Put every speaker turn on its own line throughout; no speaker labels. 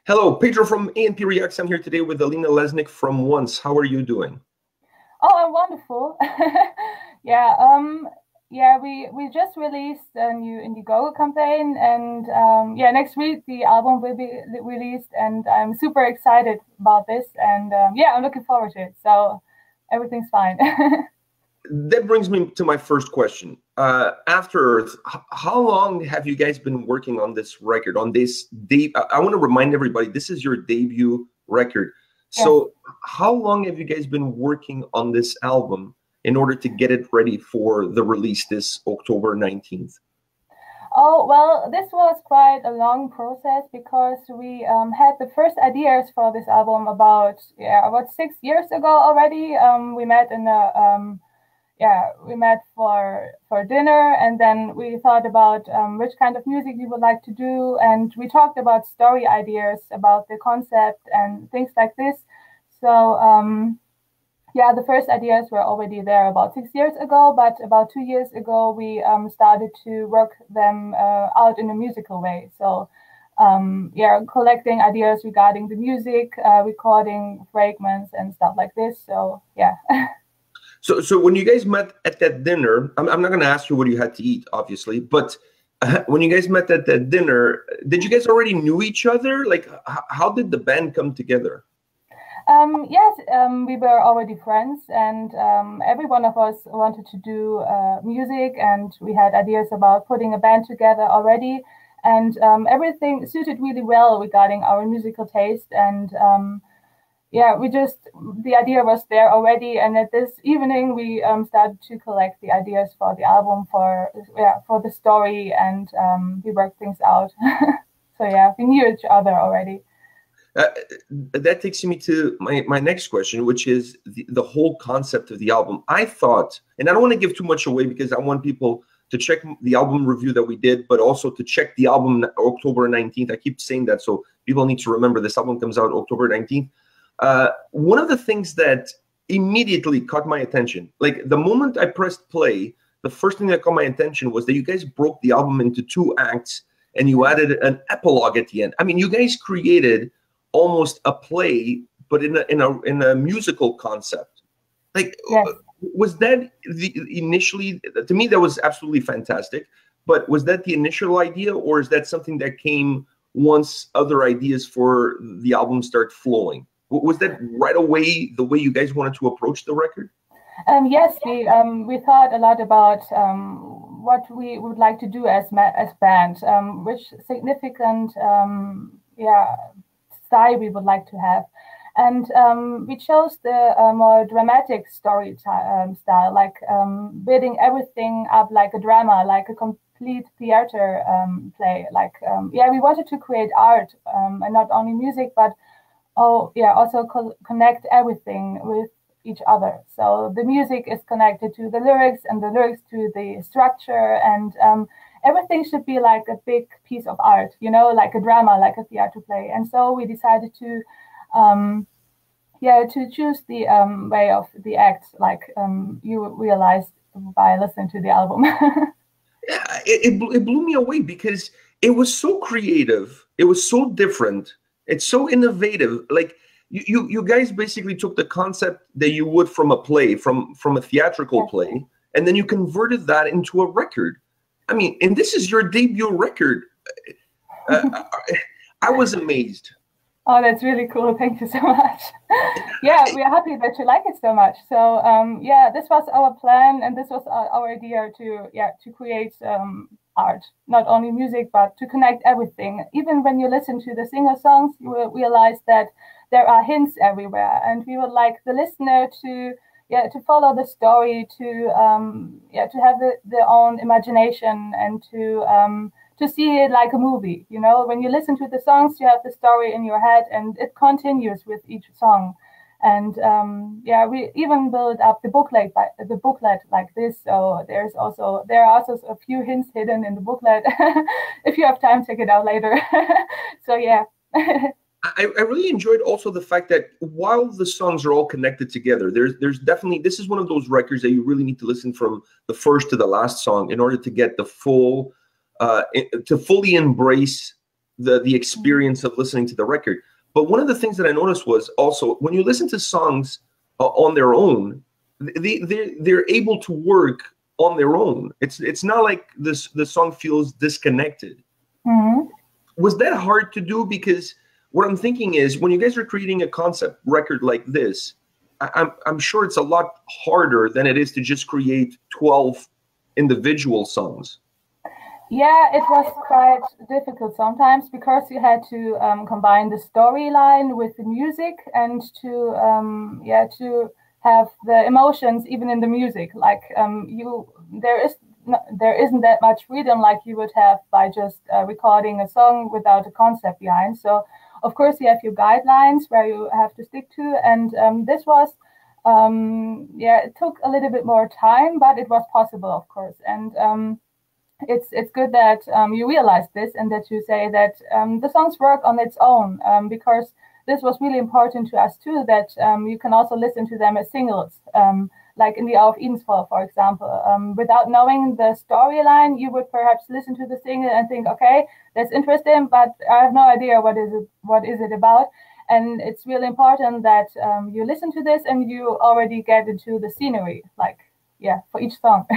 Hello, Pedro from A&P-REACTS. I'm here today with Alina Lesnik from Once. How are you doing?
Oh, I'm wonderful. Yeah, yeah, we just released a new Indiegogo campaign, and yeah, next week the album will be released, and I'm super excited about this, and yeah, I'm looking forward to it. So everything's fine.
That brings me to my first question. After Earth, how long have you guys been working on this record? On this I want to remind everybody, this is your debut record.
Yes.
So how long have you guys been working on this album in order to get it ready for the release this October 19th?
Oh, well, this was quite a long process because we had the first ideas for this album about 6 years ago already. We met in a yeah, we met for dinner, and then we thought about which kind of music we would like to do, and we talked about story ideas, about the concept and things like this. So yeah, the first ideas were already there about 6 years ago, but about 2 years ago we started to work them out in a musical way. So yeah, collecting ideas regarding the music, recording fragments and stuff like this. So yeah.
So when you guys met at that dinner, I'm not going to ask you what you had to eat, obviously, but when you guys met at that dinner, did you guys already knew each other? Like, how did the band come together?
Yes, we were already friends, and every one of us wanted to do music, and we had ideas about putting a band together already, and everything suited really well regarding our musical taste, and yeah, the idea was there already, and at this evening we started to collect the ideas for the album, for the story, and we worked things out. So yeah, we knew each other already.
That takes me to my next question, which is the whole concept of the album. I thought, and I don't want to give too much away because I want people to check the album review that we did, but also to check the album October 19th. I keep saying that, so people need to remember this album comes out October 19th. One of the things that immediately caught my attention, like the moment I pressed play, the first thing that caught my attention was that you guys broke the album into 2 acts and you added an epilogue at the end. I mean, you guys created almost a play, but in a musical concept. Like,
yes.
Was that initially, to me, that was absolutely fantastic, but was that the initial idea, or is that something that came once other ideas for the album start flowing? Was that right away the way you guys wanted to approach the record?
Yes, we thought a lot about what we would like to do as band, which significant style we would like to have, and we chose the more dramatic story style, like building everything up like a drama, like a complete theater play. Like yeah, we wanted to create art and not only music, but also connect everything with each other. So the music is connected to the lyrics, and the lyrics to the structure, and everything should be like a big piece of art, you know, like a drama, like a theater play. And so we decided to choose the way of the acts, like you realized by listening to the album.
Yeah, it blew me away because it was so creative, it was so different, it's so innovative. Like you guys basically took the concept that you would from a play, from a theatrical play, and then you converted that into a record. I mean, and this is your debut record. I was amazed.
Oh, that's really cool. Thank you so much. Yeah, we are happy that you like it so much. So yeah, this was our plan, and this was our idea to create art, not only music, but to connect everything. Even when you listen to the singer songs, you will realize that there are hints everywhere, and we would like the listener to follow the story, to have their own imagination, and to see it like a movie. You know, when you listen to the songs, you have the story in your head, and it continues with each song. And yeah, we even build up the booklet like this. So there are also a few hints hidden in the booklet. If you have time, check it out later. So yeah.
I really enjoyed also the fact that while the songs are all connected together, there's definitely, this is one of those records that you really need to listen from the first to the last song in order to get the full, to fully embrace the experience of listening to the record. But one of the things that I noticed was also when you listen to songs on their own, they're able to work on their own. It's not like the song feels disconnected.
Mm-hmm.
Was that hard to do? Because what I'm thinking is when you guys are creating a concept record like this, I'm sure it's a lot harder than it is to just create 12 individual songs.
Yeah, it was quite difficult sometimes because you had to combine the storyline with the music and to have the emotions even in the music. Like there isn't that much freedom like you would have by just recording a song without a concept behind. So of course you have your guidelines where you have to stick to, and this was it took a little bit more time, but it was possible, of course. And it's good that you realize this and that you say that the songs work on its own, because this was really important to us too, that you can also listen to them as singles, like in the Hour of Eden's Fall, for example. Without knowing the storyline, you would perhaps listen to the single and think, okay, that's interesting, but I have no idea what is it about. And it's really important that you listen to this and you already get into the scenery, like, yeah, for each song.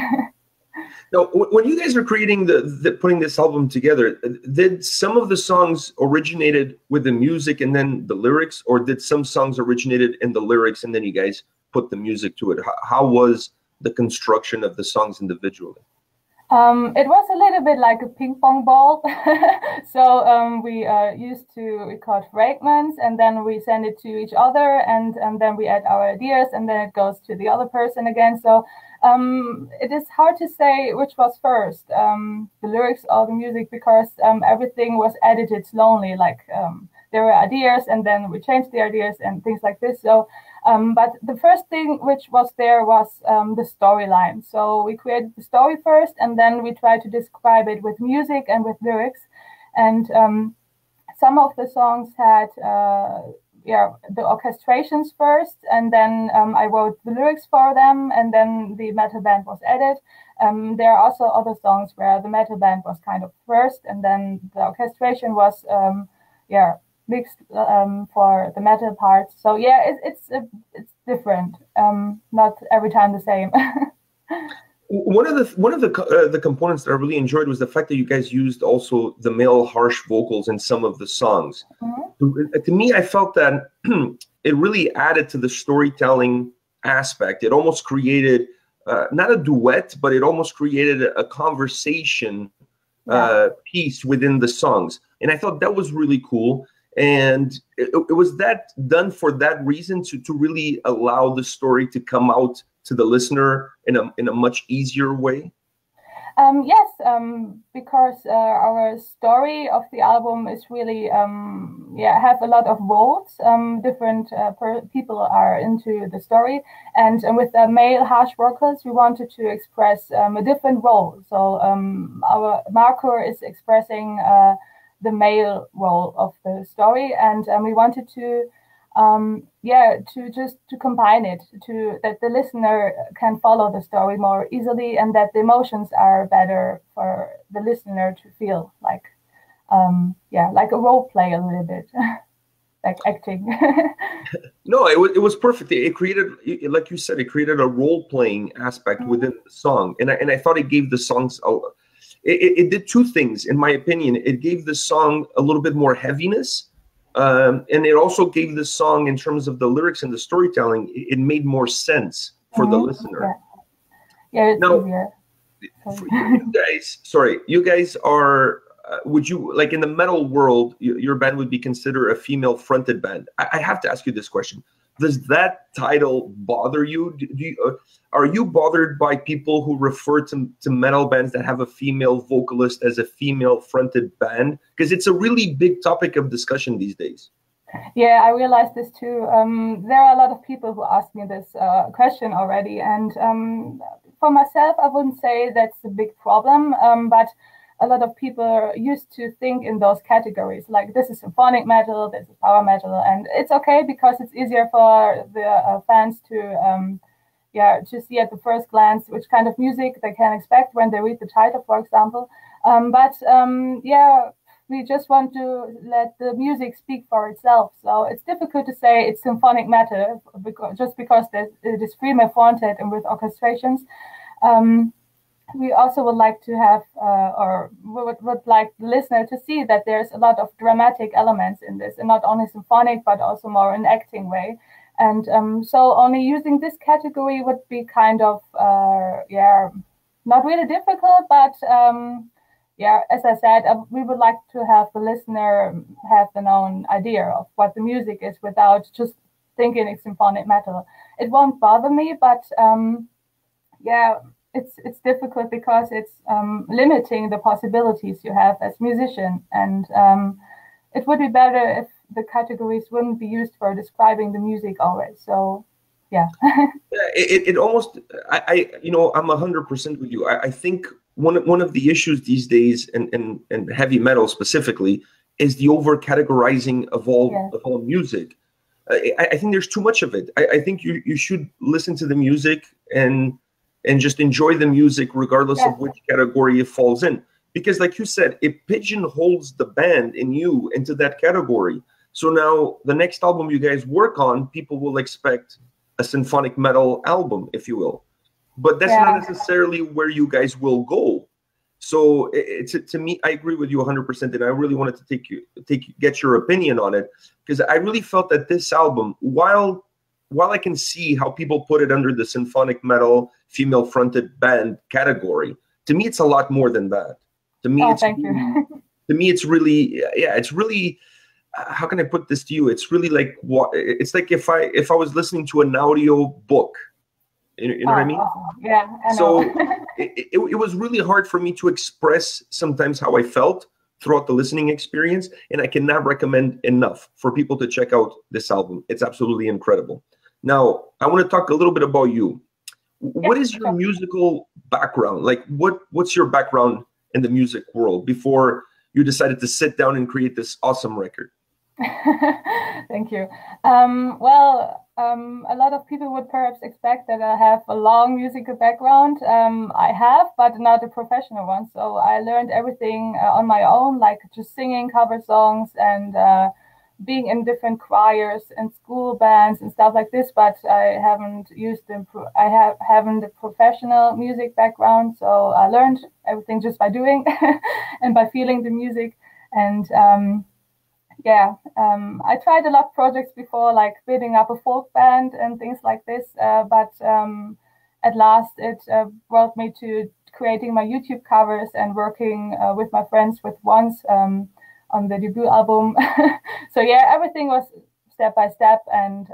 Now, when you guys are creating putting this album together, did some of the songs originated with the music and then the lyrics, or did some songs originated in the lyrics and then you guys put the music to it? How was the construction of the songs individually?
It was a little bit like a ping pong ball. So we used to record fragments and then we send it to each other, and then we add our ideas and then it goes to the other person again. So it is hard to say which was first, the lyrics or the music, because everything was edited slowly. Like there were ideas and then we changed the ideas and things like this. So but the first thing which was there was the storyline. So we created the story first, and then we tried to describe it with music and with lyrics. And some of the songs had the orchestrations first, and then I wrote the lyrics for them, and then the metal band was added. There are also other songs where the metal band was kind of first, and then the orchestration was mixed for the metal parts. So yeah, it's different. Not every time the same.
One of the components that I really enjoyed was the fact that you guys used also the male harsh vocals in some of the songs. Mm-hmm. To me, I felt that it really added to the storytelling aspect. It almost created not a duet, but it almost created a conversation piece within the songs. And I thought that was really cool. And it was that done for that reason, to really allow the story to come out to the listener in a much easier way.
Yes, because our story of the album is really have a lot of roles. Different people are into the story, and with the male harsh vocals, we wanted to express a different role. So our Marco is expressing the male role of the story, and we wanted to combine it to that the listener can follow the story more easily, and that the emotions are better for the listener to feel like like a role play a little bit. Like acting.
No, it was perfect. It created, like you said, it created a role playing aspect within the song, and I thought it gave the songs it did two things, in my opinion. It gave the song a little bit more heaviness, and it also gave the song, in terms of the lyrics and the storytelling, it made more sense for the listener.
Yeah, it's
now,
easier.
You guys are, would you, like in the metal world, your band would be considered a female fronted band. I have to ask you this question. Does that title bother you? Are you bothered by people who refer to metal bands that have a female vocalist as a female fronted band? Because it's a really big topic of discussion these days.
Yeah, I realized this too. There are a lot of people who ask me this question already. And for myself, I wouldn't say that's a big problem. But a lot of people used to think in those categories, like this is symphonic metal, this is power metal, and it's okay because it's easier for the fans to see at the first glance which kind of music they can expect when they read the title, for example. we just want to let the music speak for itself. So it's difficult to say it's symphonic matter just because it is Femalefronted and with orchestrations. We also would like to have, or would like the listener to see that there's a lot of dramatic elements in this, and not only symphonic, but also more an acting way. And so only using this category would be kind of, not really difficult, but as I said, we would like to have the listener have their own idea of what the music is without just thinking it's symphonic metal. It won't bother me, but it's difficult because it's limiting the possibilities you have as musician, and it would be better if the categories wouldn't be used for describing the music always. So yeah.
It almost, I'm 100% with you. I think one of the issues these days, and heavy metal specifically, is the over categorizing of all music. I think there's too much of it. I think you should listen to the music and just enjoy the music regardless of which category it falls in. Because like you said, it pigeonholes the band and you into that category. So now the next album you guys work on, people will expect a symphonic metal album, if you will. But that's not necessarily where you guys will go. So to me, I agree with you 100%, and I really wanted to get your opinion on it, because I really felt that this album, while I can see how people put it under the symphonic metal female-fronted band category, to me it's a lot more than that. To me, it's really, how can I put this to you? It's really like it's like if I was listening to an audio book. You know what I mean?
Yeah, I know.
So it was really hard for me to express sometimes how I felt throughout the listening experience, and I cannot recommend enough for people to check out this album. It's absolutely incredible. Now, I want to talk a little bit about you. What is your musical background? Like, what's your background in the music world before you decided to sit down and create this awesome record?
Thank you. A lot of people would perhaps expect that I have a long musical background. I have, but not a professional one. So I learned everything on my own, like just singing cover songs and being in different choirs and school bands and stuff like this. But I haven't haven't a professional music background. So I learned everything just by doing and by feeling the music. And I tried a lot of projects before, like building up a folk band and things like this. But at last, it brought me to creating my YouTube covers and working with my friends with Once on the debut album. So everything was step by step, and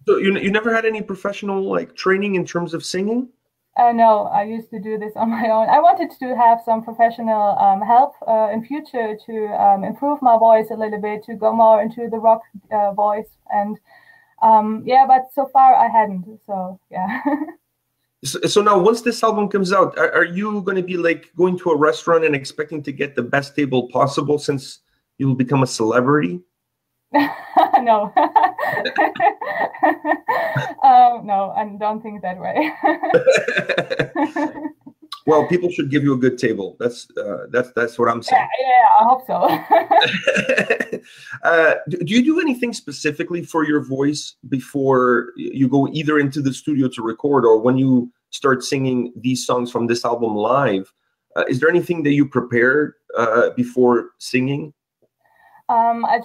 So you never had any professional training in terms of singing?
No, I used to do this on my own. I wanted to have some professional help in future to improve my voice a little bit, to go more into the rock voice. And but so far I hadn't. So yeah.
So now, once this album comes out, are you going to be going to a restaurant and expecting to get the best table possible since you will become a celebrity?
No. No, I don't think that way.
Well, people should give you a good table. That's what I'm saying.
Yeah, I hope so.
Do you do anything specifically for your voice before you go either into the studio to record or when you start singing these songs from this album live? Is there anything that you prepare before singing?
I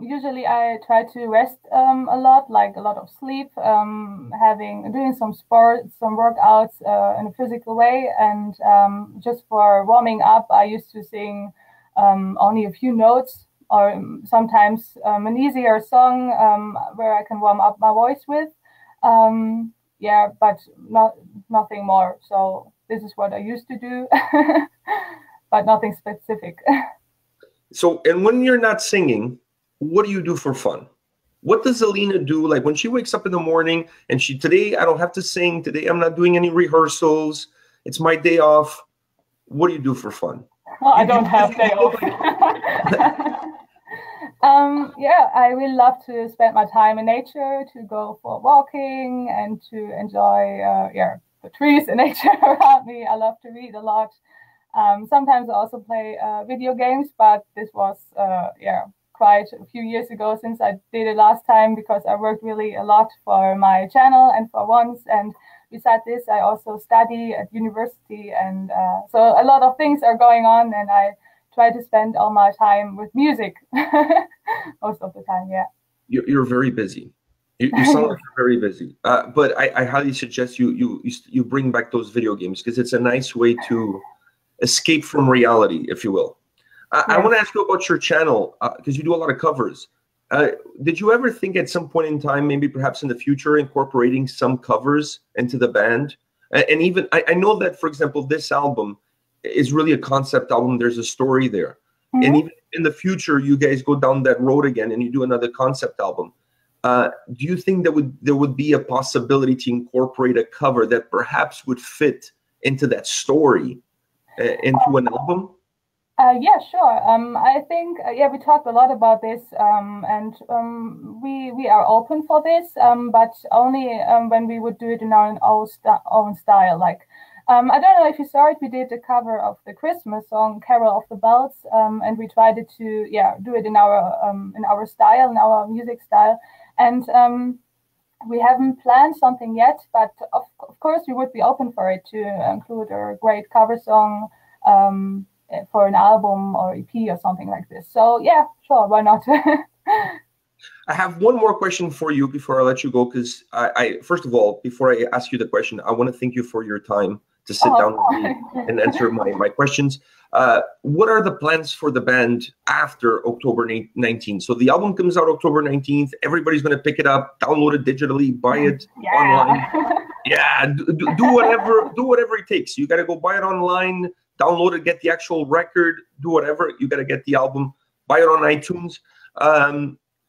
usually try to rest a lot, like a lot of sleep, doing some sports, some workouts in a physical way, and just for warming up, I used to sing only a few notes, or sometimes an easier song where I can warm up my voice with. But nothing more. So this is what I used to do, but nothing specific.
So, and when you're not singing, what do you do for fun? What does Alina do? Like when she wakes up in the morning and today I don't have to sing. Today I'm not doing any rehearsals. It's my day off. What do you do for fun?
Well, I don't have day off. I really love to spend my time in nature, to go for walking and to enjoy the trees and nature around me. I love to read a lot. Sometimes I also play video games, but this was yeah, quite a few years ago since I did it last time, because I worked really a lot for my channel and for once. And besides this, I also study at university, and so a lot of things are going on, and I try to spend all my time with music most of the time. Yeah,
you're very busy. You sound like you're very busy, but I highly suggest you bring back those video games, because it's a nice way to escape from reality, if you will. I want to ask you about your channel, because you do a lot of covers. Did you ever think at some point in time, maybe perhaps in the future, incorporating some covers into the band? And even, I know that, for example, this album is really a concept album. There's a story there. And even in the future, you guys go down that road again and you do another concept album. Do you think that there would be a possibility to incorporate a cover that perhaps would fit into that story, into an album?
Yeah, sure. I think yeah, we talked a lot about this, and we are open for this, but only when we would do it in our own style. Like, I don't know if you saw it. We did a cover of the Christmas song "Carol of the Bells," and we tried to do it in our style, in our music style, and we haven't planned something yet. But of course, we would be open for it to include a great cover song. For an album or EP or something like this. So yeah, sure, why not?
I have one more question for you before I let you go, because I first of all, before I ask you the question, I want to thank you for your time to sit down with me and answer my questions. What are the plans for the band after October 19th? So the album comes out October 19th. Everybody's going to pick it up, download it digitally, buy it online. Yeah, do whatever it takes. You got to go buy it online, download it, get the actual record, do whatever. You got to get the album, buy it on iTunes.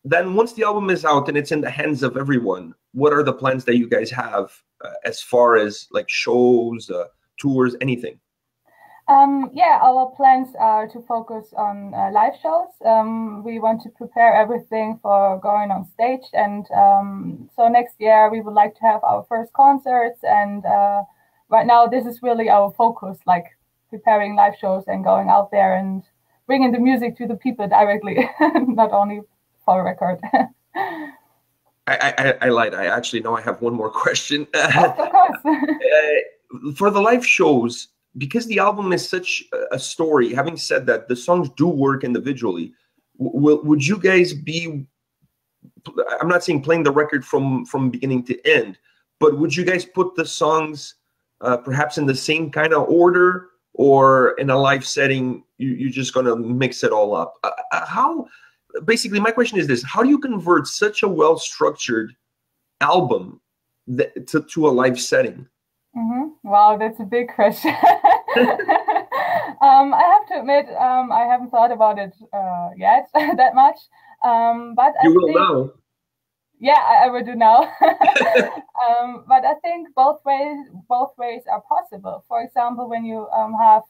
Then once the album is out and it's in the hands of everyone, what are the plans that you guys have as far as like shows, tours, anything?
Yeah, our plans are to focus on live shows. We want to prepare everything for going on stage. And so next year we would like to have our first concerts. And right now this is really our focus, like preparing live shows and going out there and bringing the music to the people directly, not only for a record.
I lied. I actually know I have one more question.
Of course.
For the live shows, because the album is such a story, having said that, the songs do work individually. Would you guys be, I'm not saying playing the record from beginning to end, but would you guys put the songs perhaps in the same kind of order, or in a live setting, you're just going to mix it all up? Basically, my question is this: how do you convert such a well-structured album to a live setting?
Wow, that's a big question. I have to admit, I haven't thought about it yet that much. But
you will now.
Yeah, I will do now. But I think both ways are possible. For example, when you have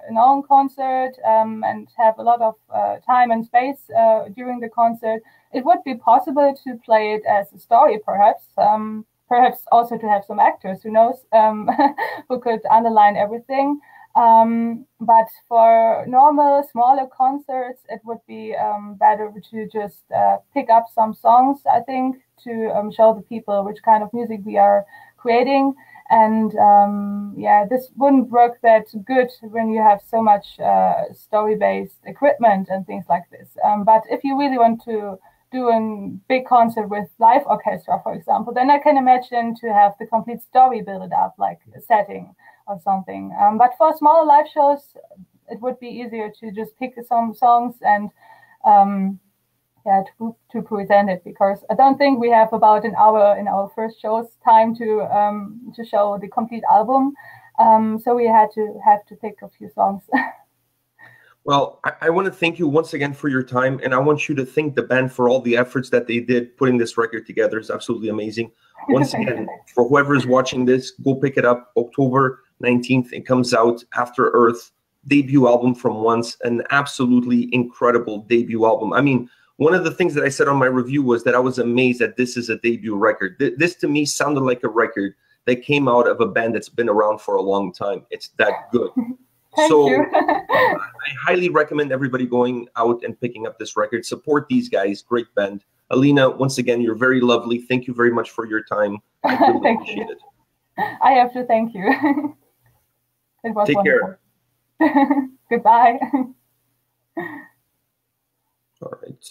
an own concert and have a lot of time and space during the concert, it would be possible to play it as a story, perhaps. Perhaps also to have some actors, who knows, who could underline everything. But for normal, smaller concerts, it would be better to just pick up some songs, I think, to show the people which kind of music we are creating. And yeah, this wouldn't work that good when you have so much story-based equipment and things like this. But if you really want to do a big concert with live orchestra, for example, then I can imagine to have the complete story built up, like a setting or something. But for smaller live shows, it would be easier to just pick some songs and yeah, to present it, because I don't think we have about an hour in our first show's time to show the complete album. So we have to pick a few songs.
Well, I want to thank you once again for your time, and I want you to thank the band for all the efforts that they did putting this record together. It's absolutely amazing. Once again, for whoever is watching this, go pick it up. October 19th, it comes out. After Earth, debut album from Once, an absolutely incredible debut album. I mean, one of the things that I said on my review was that I was amazed that this is a debut record. This to me sounded like a record that came out of a band that's been around for a long time. It's that good.
Thank you.
I highly recommend everybody going out and picking up this record. Support these guys. Great band. Alina, once again, you're very lovely. Thank you very much for your time. I really appreciate it.
I have to thank you. It was
Take
wonderful.
care.
Goodbye.
All right.